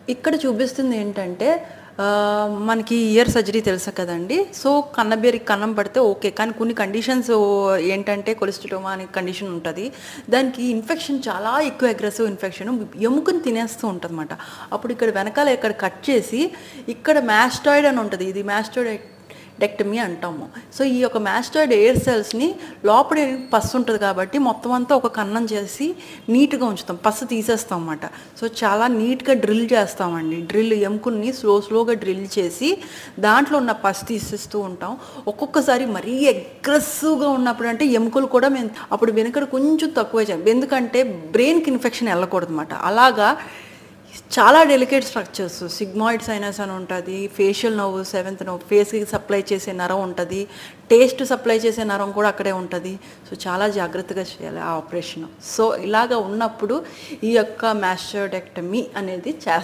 ఇక్కడ చూపిస్తుంది ఏంటంటే మనకి ఇయర్ సర్జరీ తెలుసు కదండీ. సో, కన్నబేరికి కన్నం పడితే ఓకే. కానీ కొన్ని కండిషన్స్ ఏంటంటే కొలెస్టోమా అనే కండిషన్ ఉంటది. దానికి ఇన్ఫెక్షన్ చాలా ఎక్కువ అగ్రెసివ్ ఇన్ఫెక్షన్ ఎముకని తినేస్తూ ఉంటదన్నమాట. అప్పుడు ఇక్కడ వెనకాల ఇక్కడ కట్ చేసి ఇక్కడ మాస్టాయిడ్ అని ఉంటది. ఇది మాస్టాయిడ్ డెక్టమీ అంటాము. సో, ఈ యొక్క మాస్టాయిడ్ ఎయిర్ సెల్స్‌ని లోపల పస్సు ఉంటది కాబట్టి మొత్తం అంతా ఒక కన్నం చేసి నీట్‌గా ఉంచుతాం. పస్సు తీసేస్తాం అన్నమాట. సో, చాలా నీట్‌గా డ్రిల్ చేస్తామండి. ఎముకల్ని స్లోగా డ్రిల్ చేసి దాంట్లో ఉన్న పస్సు తీసేస్తూ ఉంటాం. ఒక్కొక్కసారి మరీ అగ్రెసివ్‌గా ఉన్నప్పుడు అంటే ఎముకలు కూడా మేము అప్పుడు వెనకడ కొంచెం తక్కువే చేయాలి. ఎందుకంటే బ్రెయిన్‌కి ఇన్ఫెక్షన్ ఎళ్ళకూడదన్నమాట. అలాగా చాలా డెలికేట్ స్ట్రక్చర్స్ సిగ్మాయిడ్ సైనస్ అని ఉంటుంది, ఫేషియల్ నర్వ్, సెవెంత్ నర్వ్, ఫేస్కి సప్లై చేసే నరం ఉంటుంది, టేస్ట్ సప్లై చేసే నరం కూడా అక్కడే ఉంటుంది. సో, చాలా జాగ్రత్తగా చేయాలి ఆ ఆపరేషన్. సో, ఇలాగ ఉన్నప్పుడు ఈ యొక్క మాస్టోడెక్టమీ అనేది చేస్తాం.